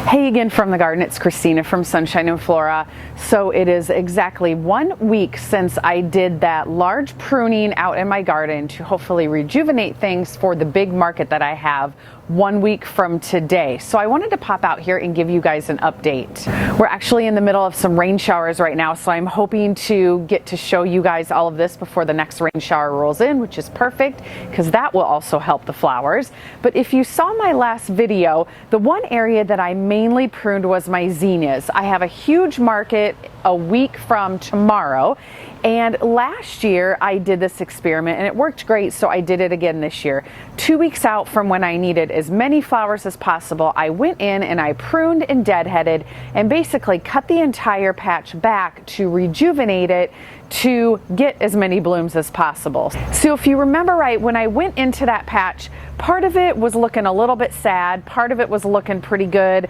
Hey again from the garden, it's Christina from Sunshine and Flora. So it is exactly 1 week since I did that large pruning out in my garden to hopefully rejuvenate things for the big market that I have 1 week from today. So I wanted to pop out here and give you guys an update. We're actually in the middle of some rain showers right now, so I'm hoping to get to show you guys all of this before the next rain shower rolls in, which is perfect because that will also help the flowers. But if you saw my last video, the one area that I mainly pruned was my zinnias. I have a huge market a week from tomorrow, and last year I did this experiment and it worked great, so I did it again this year. 2 weeks out from when I needed as many flowers as possible, I went in and I pruned and deadheaded and basically cut the entire patch back to rejuvenate it to get as many blooms as possible. So if you remember right, when I went into that patch, part of it was looking a little bit sad, part of it was looking pretty good.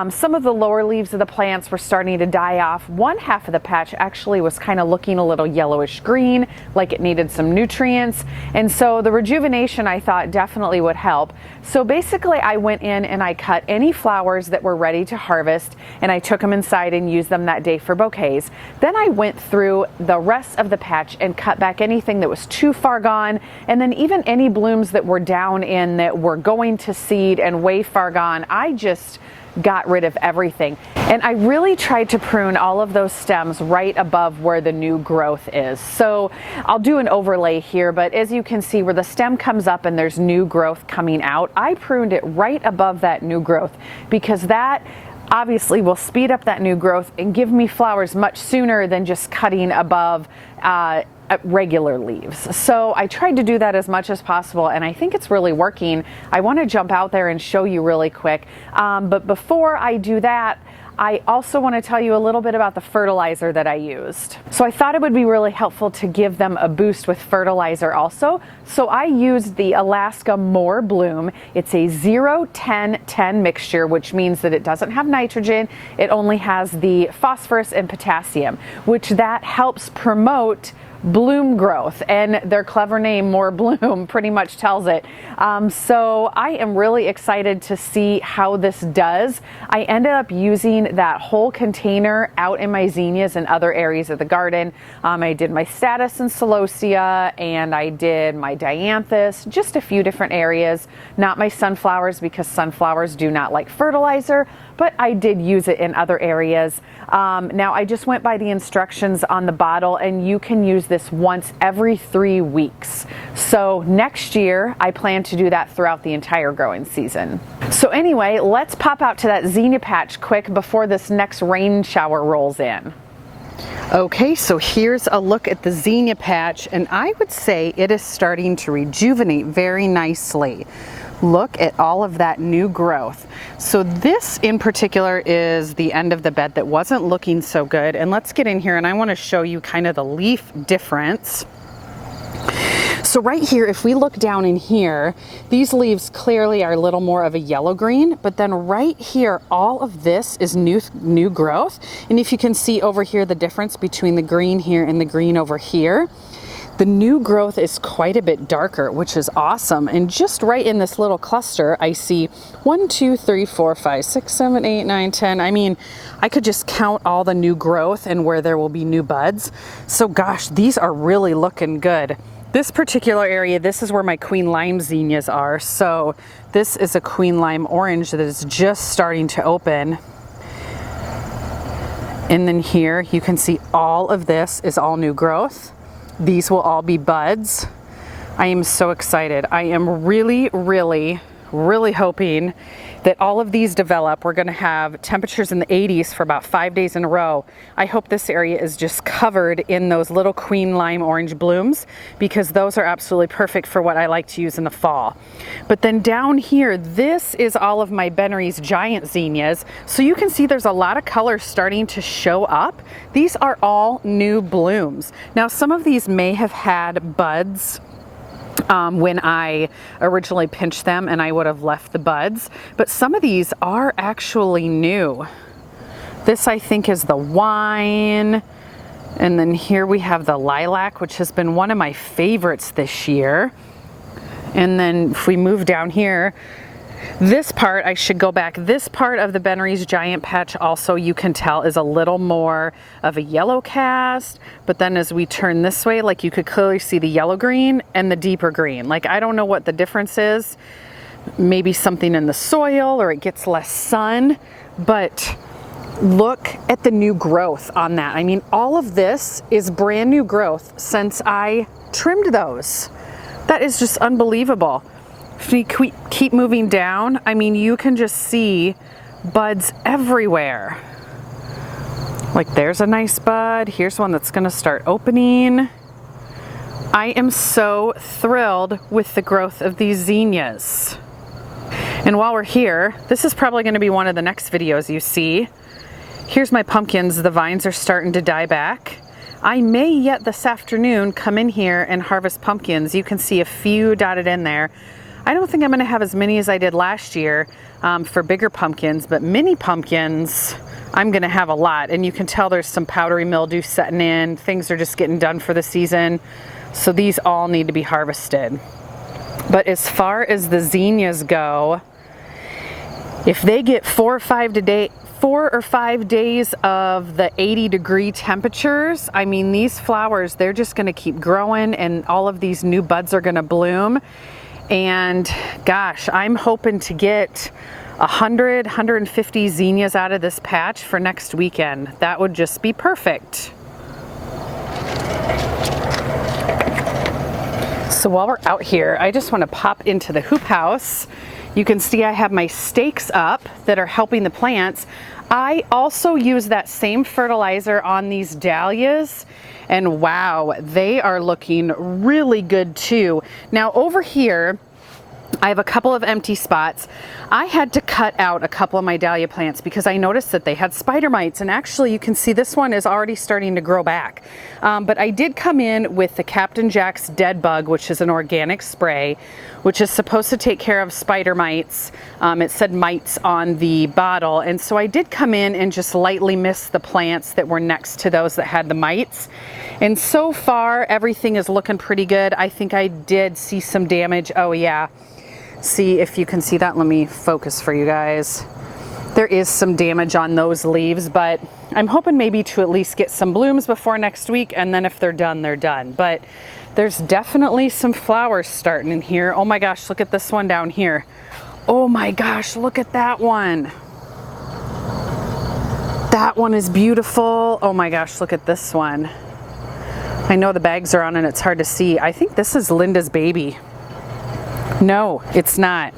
Some of the lower leaves of the plants were starting to die off. One half of the patch actually was kind of looking a little yellowish green, like it needed some nutrients. And so the rejuvenation, I thought, definitely would help. So basically I went in and I cut any flowers that were ready to harvest and I took them inside and used them that day for bouquets. Then I went through the rest of the patch and cut back anything that was too far gone, and then even any blooms that were down in that were going to seed and way far gone, I just got rid of everything. And I really tried to prune all of those stems right above where the new growth is. So I'll do an overlay here, but as you can see where the stem comes up and there's new growth coming out, I pruned it right above that new growth because that obviously will speed up that new growth and give me flowers much sooner than just cutting above regular leaves. So I tried to do that as much as possible, and I think it's really working. I want to jump out there and show you really quick. But before I do that, I also want to tell you a little bit about the fertilizer that I used. So I thought it would be really helpful to give them a boost with fertilizer also. So I used the Alaska More Bloom. It's a 0-10-10 mixture, which means that it doesn't have nitrogen. It only has the phosphorus and potassium, which that helps promote bloom growth, and their clever name, More Bloom, pretty much tells it. So I am really excited to see how this does. I ended up using that whole container out in my zinnias and other areas of the garden. I did my statice and celosia, and I did my dianthus, just a few different areas, not my sunflowers because sunflowers do not like fertilizer, but I did use it in other areas. Now I just went by the instructions on the bottle, and you can use this once every 3 weeks. So next year I plan to do that throughout the entire growing season. So anyway, let's pop out to that zinnia patch quick before this next rain shower rolls in. Okay, so here's a look at the zinnia patch, and I would say it is starting to rejuvenate very nicely. Look at all of that new growth. So this in particular is the end of the bed that wasn't looking so good. And let's get in here and I want to show you kind of the leaf difference. So right here, if we look down in here, these leaves clearly are a little more of a yellow green, but then right here, all of this is new growth. And if you can see over here, the difference between the green here and the green over here, the new growth is quite a bit darker, which is awesome. And just right in this little cluster, I see 1, 2, 3, 4, 5, 6, 7, 8, 9, 10. I mean, I could just count all the new growth and where there will be new buds. So gosh, these are really looking good. This particular area, this is where my queen lime zinnias are. So this is a queen lime orange that is just starting to open. And then here you can see all of this is all new growth. These will all be buds. I am so excited. I am really hoping that all of these develop. We're going to have temperatures in the 80s for about 5 days in a row. I hope this area is just covered in those little queen lime orange blooms, because those are absolutely perfect for what I like to use in the fall. But then down here, this is all of my Benry's giant zinnias. So you can see there's a lot of color starting to show up. These are all new blooms. Now some of these may have had buds when I originally pinched them, and I would have left the buds, but some of these are actually new. This I think is the wine, and then here we have the lilac, which has been one of my favorites this year. And then if we move down here, This part, I should go back, this part of the Ben Rees giant patch also, you can tell, is a little more of a yellow cast, but then as we turn this way, like you could clearly see the yellow green and the deeper green. Like, I don't know what the difference is. Maybe something in the soil, or it gets less sun, but look at the new growth on that. I mean, all of this is brand new growth since I trimmed those. That is just unbelievable. If we keep moving down, I mean, you can just see buds everywhere. Like, there's a nice bud. Here's one that's gonna start opening. I am so thrilled with the growth of these zinnias. And while we're here, this is probably gonna be one of the next videos you see. Here's my pumpkins. The vines are starting to die back. I may yet this afternoon come in here and harvest pumpkins. You can see a few dotted in there. I don't think I'm gonna have as many as I did last year for bigger pumpkins, but mini pumpkins, I'm gonna have a lot. And you can tell there's some powdery mildew setting in. Things are just getting done for the season. So these all need to be harvested. But as far as the zinnias go, if they get 4 or 5 days of the 80-degree temperatures, I mean, these flowers, they're just gonna keep growing and all of these new buds are gonna bloom. And gosh, I'm hoping to get 100, 150 zinnias out of this patch for next weekend. That would just be perfect. So while we're out here, I just want to pop into the hoop house. You can see I have my stakes up that are helping the plants. I also use that same fertilizer on these dahlias, and wow, they are looking really good too. Now over here, I have a couple of empty spots. I had to cut out a couple of my dahlia plants because I noticed that they had spider mites, and actually you can see this one is already starting to grow back. But I did come in with the Captain Jack's Dead Bug, which is an organic spray, which is supposed to take care of spider mites. It said mites on the bottle, and so I did come in and just lightly mist the plants that were next to those that had the mites. And so far, everything is looking pretty good. I think I did see some damage. Oh yeah. See if you can see that. Let me focus for you guys. There is some damage on those leaves, but I'm hoping maybe to at least get some blooms before next week, and then if they're done, they're done. But there's definitely some flowers starting in here. Oh my gosh, look at this one down here. Oh my gosh, look at that one. That one is beautiful. Oh my gosh, look at this one. I know the bags are on and it's hard to see. I think this is Linda's baby. No, it's not.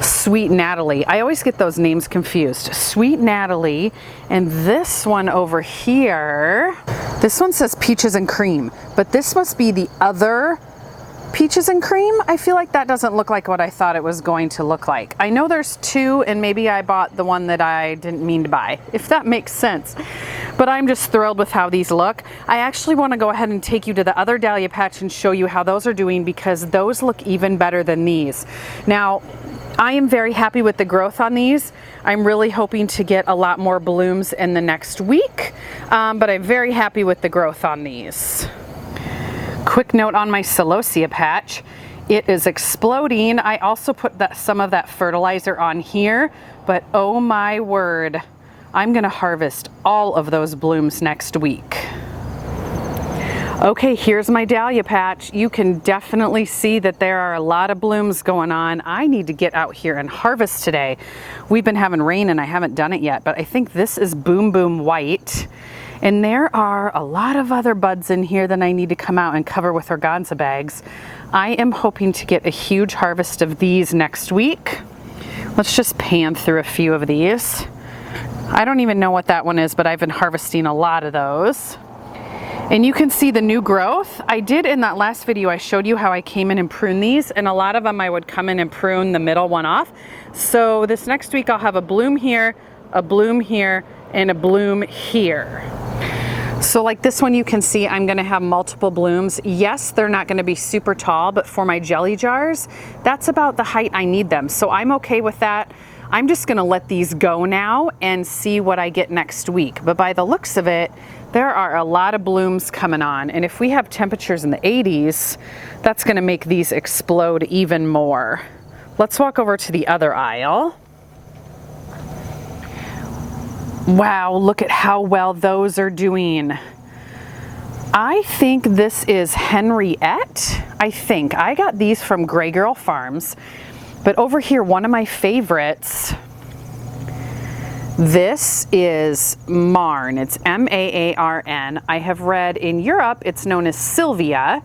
Sweet Natalie. I always get those names confused. Sweet Natalie. And this one over here, this one says Peaches and Cream, but this must be the other Peaches and Cream. I feel like that doesn't look like what I thought it was going to look like. I know there's two, and maybe I bought the one that I didn't mean to buy, if that makes sense. But I'm just thrilled with how these look. I actually want to go ahead and take you to the other dahlia patch and show you how those are doing, because those look even better than these. Now, I am very happy with the growth on these. I'm really hoping to get a lot more blooms in the next week, but I'm very happy with the growth on these. Quick note on my celosia patch. It is exploding. I also put some of that fertilizer on here, but oh my word, I'm gonna harvest all of those blooms next week. Okay, here's my dahlia patch. You can definitely see that there are a lot of blooms going on. I need to get out here and harvest today. We've been having rain and I haven't done it yet, but I think this is Boom Boom White. And there are a lot of other buds in here that I need to come out and cover with organza bags. I am hoping to get a huge harvest of these next week. Let's just pan through a few of these. I don't even know what that one is, but I've been harvesting a lot of those. And you can see the new growth. I did in that last video, I showed you how I came in and pruned these, and a lot of them I would come in and prune the middle one off. So this next week I'll have a bloom here, a bloom here, and a bloom here. So like this one, you can see I'm gonna have multiple blooms. Yes, they're not gonna be super tall, but for my jelly jars, that's about the height I need them. So I'm okay with that. I'm just gonna let these go now and see what I get next week. But by the looks of it, there are a lot of blooms coming on. And if we have temperatures in the 80s, that's gonna make these explode even more. Let's walk over to the other aisle. Wow, look at how well those are doing. I think this is Henriette. I got these from Gray Girl Farms. But over here, one of my favorites, this is Marn. It's M-A-A-R-N. I have read in Europe, it's known as Sylvia.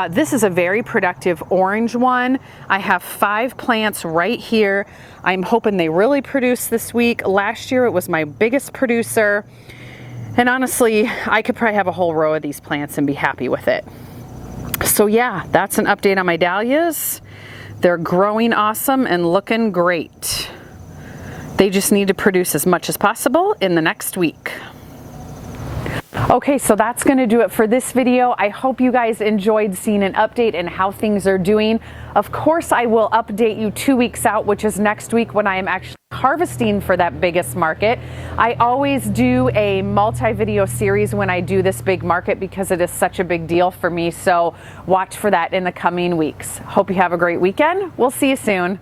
This is a very productive orange one. I have 5 plants right here. I'm hoping they really produce this week. Last year it was my biggest producer. And honestly, I could probably have a whole row of these plants and be happy with it. So yeah, that's an update on my dahlias. They're growing awesome and looking great. They just need to produce as much as possible in the next week. Okay, so that's going to do it for this video. I hope you guys enjoyed seeing an update and how things are doing. Of course, I will update you 2 weeks out, which is next week when I am actually harvesting for that biggest market. I always do a multi-video series when I do this big market because it is such a big deal for me. So watch for that in the coming weeks. Hope you have a great weekend. We'll see you soon.